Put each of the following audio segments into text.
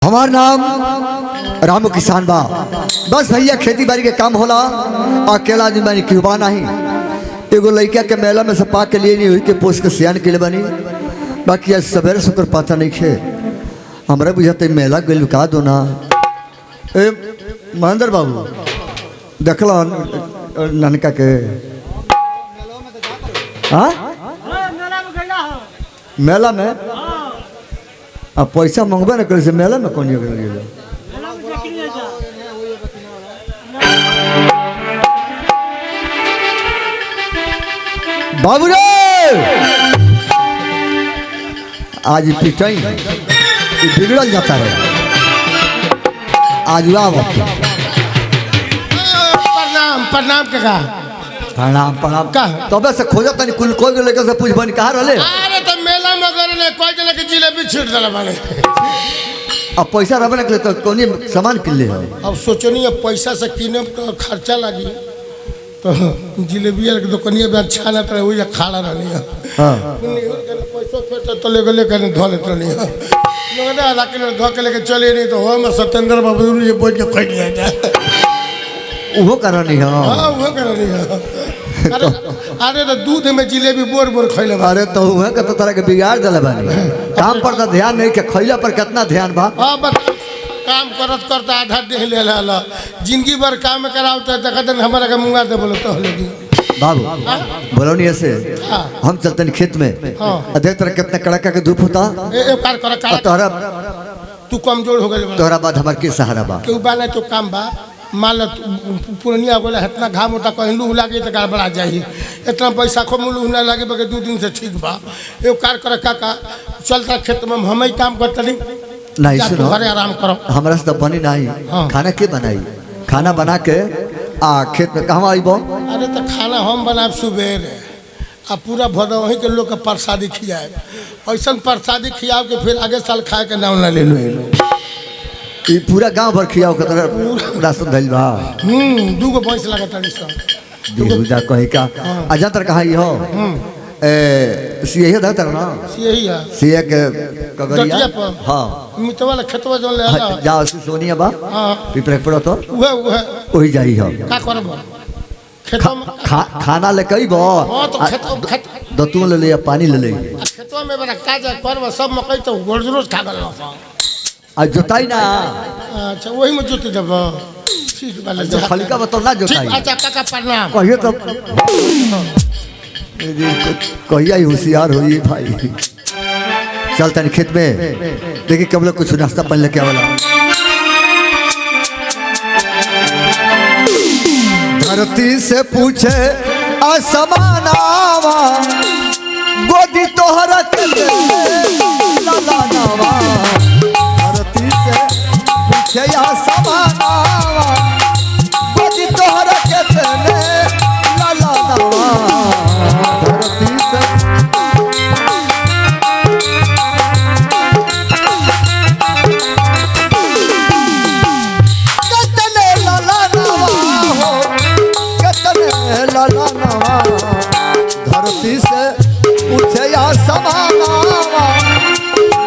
हमार नाम रामू किसान बा। बस भैया खेती बाड़ी के काम होला, अकेला आदमी बानी क्यूबा नहीं। एगो लड़का के मेला में से पा के लिए नहीं हुई के पोस के सियान के लिए बनी। बाकी आज सवेरे शुक्र पाता नहीं खे हमारा बुझाते मेला गल का दो ना। ए महेंद्र बाबू देखला ननका के हाँ मेला में अब पैसा मंगबे न करे से मेला में कौन बाबू रे आज पिटाई बिगड़ल जाता है। आज प्रणाम प्रणाम का प्रणाम प्रणाम का तबे से खोजत तनी कुल कोई लेके से पूछ बनी कहां रहले। अरे तो मेला में गरले कोई जने के जिलेबी छीट देला बाने। अब पैसा रहबे न तो कोनी सामान किन ले। अब सोचनी है पैसा से किने तो खर्चा लागी तो जिलेबिया के दुकानिया में छाना त वही खाड़ा रहनी है। हां पैसा फेट तो ले गले कने धो लेत रहनी है। लोगने आधा किलो धो के लेके चले नहीं तो हो में सत्येंद्र बाबू ये बोल के खा लिया जा। वो करनी है। हां वो करनी है। अरे तो दूध में जिलेबी बोर बोर खइले बा। अरे तो हुए के तो तरह के बिगाड़ देले बानी। काम पर तो ध्यान नहीं के खइला पर कितना ध्यान बा। हां बस काम करत करता आधा देह ले ला जिंदगी भर काम करावता त कदन हमरा के मुंगा दे बोलो तो लगी बाबू बोलो नहीं ऐसे। हम चलते हैं खेत में देख तरह कितना कड़का के धूप होता ए कार कर तोहरा तू कमजोर हो गइल तोहरा बाद हमार के सहारा बा के बाले तो काम बा मान ल पुरनिया बोले इतना घाम होता कहीं लू लागे तो गड़बड़ा जाई इतना पैसा को मुलू ना लागे बके 2 दिन से ठीक बा ए कार कर काका चलता खेत में हम ही काम करते नहीं सुनो घरे आराम करो हमरा से तो बनी नहीं। खाना के बनाई खाना बना के आ खेत में कहवा आइबो। अरे तो खाना हम बनाब सुबेरे आ पूरा भदोही के लोग के प्रसादी खियाए ऐसा प्रसादी खियाओ के फिर आगे साल खाए के नाम ना ले लो ई पूरा गांव भर खियाओ के तरह राशन धइल बा। 2 गो भैंस लागत है सब बिहुजा कहि का अजंतर कहा ई हो ए सिए दा तर ना यही है सिए के कगरिया हां मित वाला खेतवा जो ले आला जाओ सोनिया बा हां पिपरे पड़ो तो वह ओही जाई हो का करब खेतवा में खाना ले कइबो। हां तो खेत दतु ले ले पानी ले ले खेतवा में बड़ा काज करब सब मकई तो गोरजरोज खा गल आ जोताई ना। अच्छा वही में जोत देब ठीक वाला जो खलिका बतो ना जोताई। अच्छा काका प्रणाम कहियो तो कहिया ही होशियार होई भाई। चलता नहीं खेत में देखिए कब लोग कुछ नाश्ता पानी लेके आवाला। धरती से पूछे आसमानावा गोदी तोहरा के लालानावा। धरती से पूछे आसमानावा गोदी तोहरा के लालानावा। धरती से धरती से पूछे या समानावा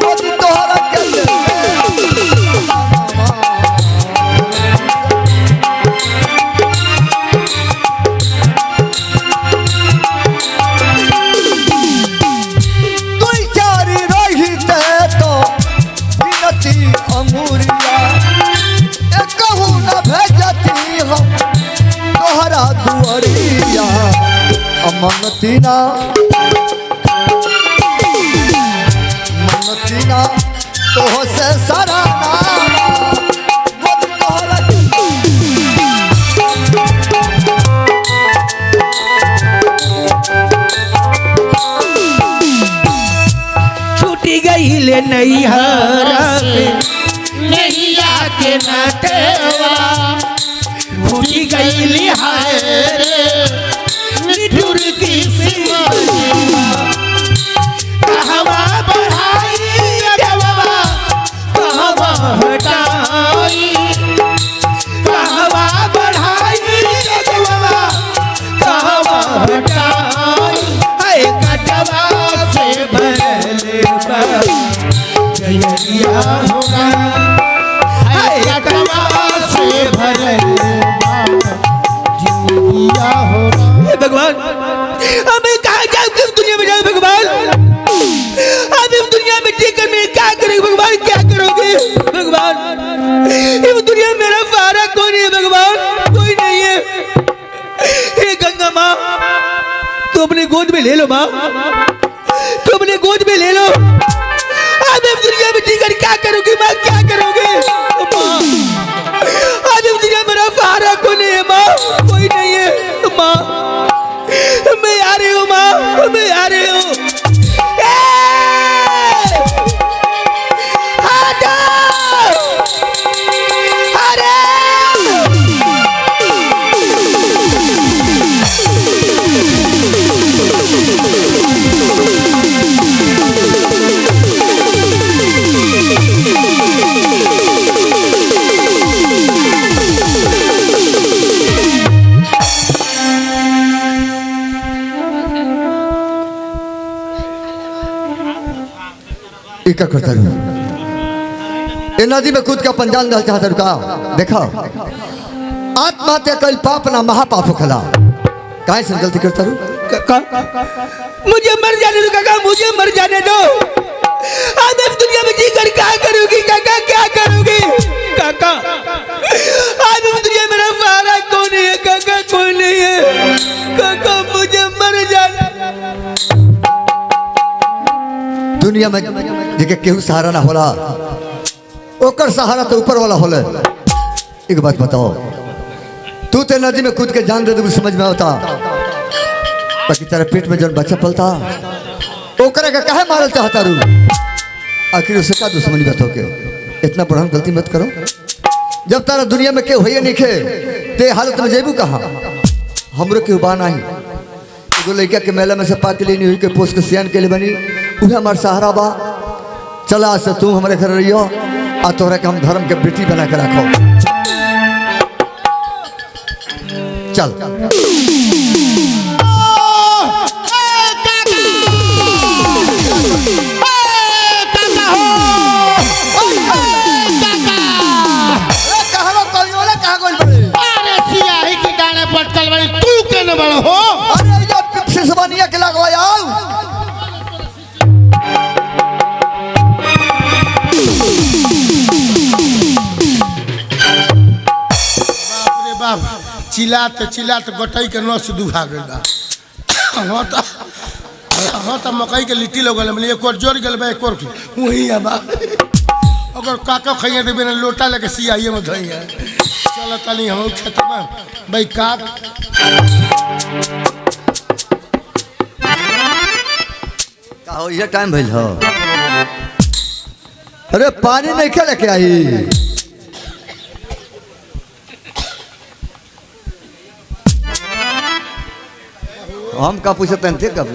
गोदी तोहरा के तुई चारी रहिते तो बिनती अंगूरिया एकहु न भेजती हम तोहरा दुआरिया। मनतीना तो से सारा छूटी गई ले नैहरा नैया के नातेवा छूटी गई लिहार मिठुर की सीमा कहवा बढ़ाई देवा कहवा हटाई कहवा बढ़ाई देवा कहवा हटाई ऐ कटवा से भरले बा जयरिया होगा में ले लो माँ, तुम अपने गोद में ले लो। आज हम दुनिया में जीकर क्या करोगी माँ, क्या करोगे माँ? आज हम दुनिया मेरा सहारा कोई नहीं है माँ, कोई नहीं है माँ। मैं आ रही हूँ माँ, मैं आ रही हूँ। क्या करता रहूं? ए नदी में कूद का पंजाल डाल चाहता रुका। देखा आत्महत्या कल पाप ना महापाप खला। काहे से गलती करता रहूं? मुझे मर जाने दो काका, मुझे मर जाने दो। आज इस दुनिया में जीकर क्या करोगी काका, क्या करोगी काका? आज इस दुनिया में मेरा सहारा कौन है काका, कोई नहीं है काका, मुझे मर जाने। दुनिया में देखे केहू सहारा ना होला, ओकर सहारा तो ऊपर वाला होला। एक बात बताओ, तू ते नदी में कूद के जान दे दे समझ में आता, बाकी तेरा पेट में जब बच्चा पलता ओकरे का काहे मारल चाहता रू? आखिर उसे का दुश्मनी बात होके इतना बड़ा गलती मत करो। जब तारा दुनिया में के होइए नहीं खे ते हालत में जेबू कहाँ? हमरो के उबा नहीं, एगो लड़का के मेला में से पाके लेनी हुई के पोस के सियान के लिए बनी, उहे हमार सहारा बा। चला से तू हमारे घर रहियो आ तोहरा के हम धर्म के बेटी बना के रखो। चल तू केने बड़ा हो? अरे ये पिछे जबानिया के लगवाया चिल्लाते चिल्लाते गटई के नस दुखा गई बा। हाँ तो मकई के लिट्टी लोग एक और जोड़ गल बा, एक और वही है बा। अगर काका खाइए तो बिना लोटा लेके सियाइए में धोइए। चलो तनी हम खेत में भाई का हो ये टाइम भइल हो। अरे पानी नहीं खेले के आई। हम का पूछते थे कब?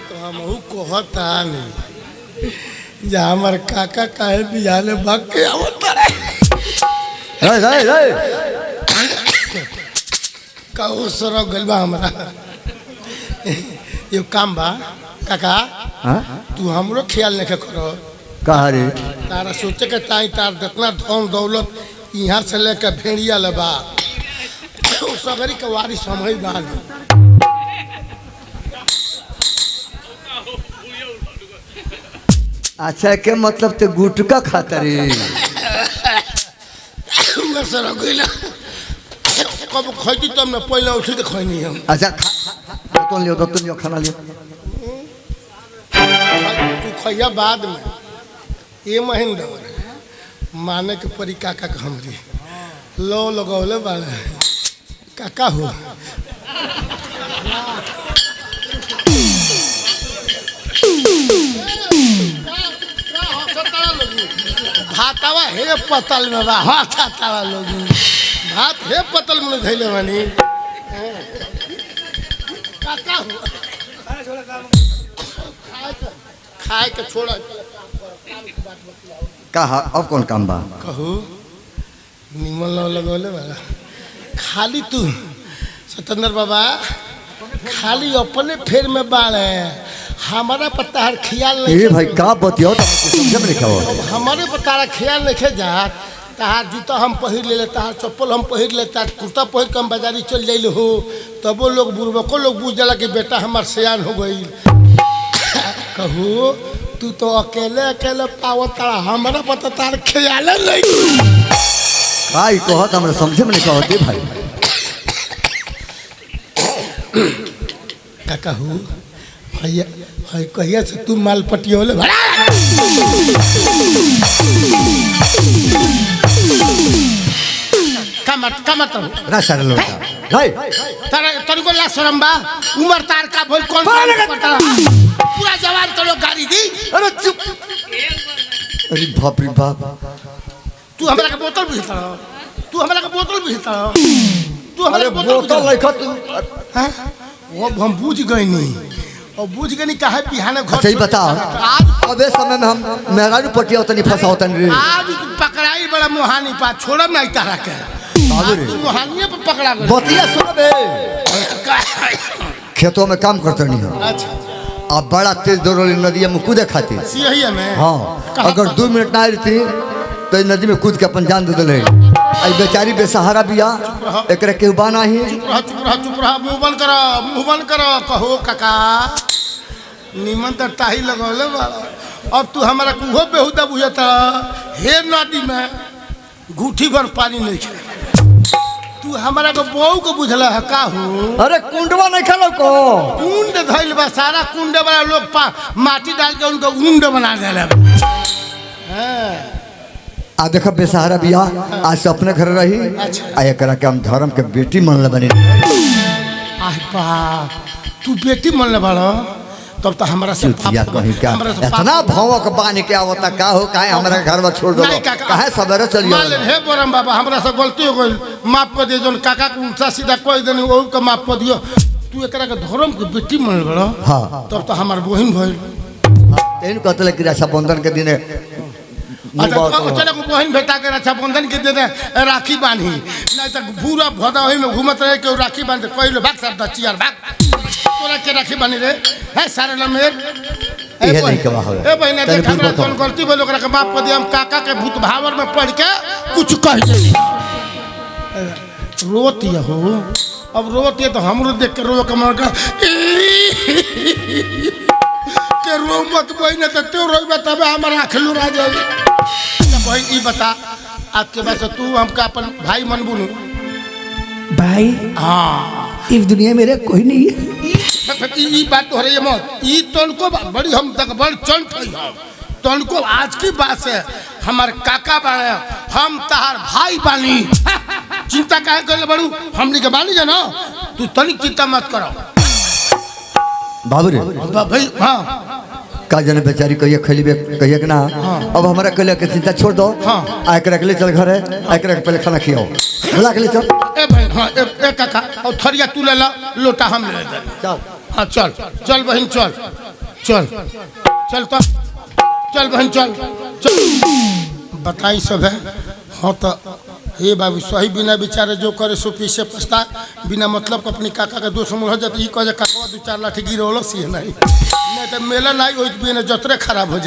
तो हम कहता नहीं जा हमार काका काहे बियाले भाग के आवता रे रे रे काहो सरो गलबा हमरा। ये काम बा काका, तू हमरो ख्याल नहीं करो। कहा रे? तारा सोचे के ताई तार जितना धन दौलत यहाँ से लेकर भेड़िया लबा सबरी के वारिस हम ही बानी। अच्छा के मतलब ते गुटका खाता रे? कब खैती तब न पहले उठी के खैनी हम। अच्छा तो लियो खाना लियो। तू खैया बाद में ये महेंद्र माने के परी काका के हमरी लो लगौले बाड़े काका हो। भातावा हे पतल में बा, हाथावा लोग भात हे पतल में धैले बानी काका हो। खाए के छोड़ा कहा अब कौन काम बा? कहू निमन लगौले वाला खाली तू सतेंद्र बाबा खाली अपने फेर में बाड़े हमारा पता हर ख्याल नहीं। ए भाई का बतियो तो समझ में नहीं। हमारे पता ख्याल नहीं जात। तहार जूता हम पहिर ले, तहार चप्पल हम पहिर ले, तार कुर्ता पहिर के हम बाजारी चल जाइल हो, तब वो लोग बुढ़बको लोग बुझ जाला कि बेटा हमार सियान हो गई। कहू तू तो अकेले अकेले पावत तारा, हमारा पता तार ख्याल नहीं। काई कहत हमरा समझे में नहीं कहत भाई। काका हूँ भैया भाई कहिया से तू माल पटियोले भरा कमत ना सर लोटा नहीं तारा तनिको ला शरम बा उमर तार का बोल कौन करता पूरा जवान तो लोग गाड़ी दी। अरे चुप अरे बाप रे बाप तू हमरा के बोतल भी था तू हमरा के बोतल भी था तू हमरा अरे के बोतल लिखा तू हैं वो हम बुझ गए नहीं और बुझ गए नहीं काहे बिहाने घर अच्छा ही बता आज अबे समय में हम मेहरारू पटिया उतनी फंसा होतन रे आज तू पकड़ाई बड़ा मुहानी पा छोड़म नहीं तारा के बाबू रे तू मुहानिए पे पकड़ा गए। बतिया सुन बे खेतों में काम करते नहीं हो अच्छा अब बड़ा तेज दौड़ नदिया में कूदे खाती सियहिया में हाँ अगर 2 मिनट ना रहती तो नदी में कूद के अपन जान दे दिले आई बेचारी बेसहारा बिया एकरा केहू बाना ही चुप रहा मुंह बंद करो कहो काका निमन तो टाही लगौले बाड़ा अब तू हमारा कुहो बेहुदा बुझता हे नदी में घूठी भर पानी नहीं है तू हमारा को बहू को बुझला है का हो अरे कुंडवा नहीं खेलो को कुंड धइल बा सारा कुंड वाला लोग माटी डाल के उनको उंड बना देला आ देख बेसहारा बिया आज से अपने घर रही आ एकरा के हम धर्म के बेटी मनले बनी आह बाप तू बेटी मनले बाड़ा तब तो हमारा से चुतिया कहीं का इतना भौंक बानी के आवता का हो काहे हमरा घर में छोड़ दो काहे सवेरे चलियो मान ले हे बोरम बाबा हमरा से गलती हो गइल माफ कर दे जोन काका को उल्टा सीधा कोई देनी ओ के माफ कर दियो तू एकरा के धर्म के बेटी मनले बाड़ा हां तब तो हमार बहिन भइल तेन कहतले कि रक्षाबंधन के दिन चलो बहन बेटा के रक्षाबंधन के दिन राखी बांधी नहीं तो पूरा भदौही में घूमत रहे के राखी बांध कोई भाग सब दचियार भाग तोरा के राखी बांधी रे है सारे लमेर ये नहीं कवा हो ए बहन देख हमरा कौन गलती बोल ओकरा के माफ कर दिया हम काका के भूत भावर में पड़ के कुछ कह दे रोती हो अब रोती तो हमरो देख के रो के मर का के रो मत बहन तो तू रोइबा तब हमरा आँख लुरा जाई बहन ई बता आज के बाद से तू हमका अपन भाई मन बुनू भाई हाँ इस दुनिया में मेरे कोई नहीं है ई बात तोहरे ये मत ई तनको बड़ी हम तक बड़ चंट हई हम तनको आज की बात से हमार काका बाड़े हम तहार भाई बानी चिंता काहे करले बड़ू हमनी के बानी जानो तू तनिक चिंता मत करो बाबू रे भाई हाँ का जने बेचारी कहिए खलीबे कहिए कि ना अब हमरा कहले के चिंता छोड़ दो हाँ आ के रख ले चल घर है आ के रख पहले खाना खियाओ बुला के ले चल ए भाई हाँ ए काका और थरिया तू ले ला लोटा हम ले ले चल हाँ चल चल बहन चल चल चल तो चल बहन चल चल बताई सब है हाँ तो हे बाबू सही बिना बेचारे जो करे सो पीछे पछता बिना मतलब को अपनी काका के दोस्त हो जाते ई कहे काका 2-4 लाठी गिरोलो सी नहीं तो मेला नहीं होइत बिना जतरे खराब हो जाए।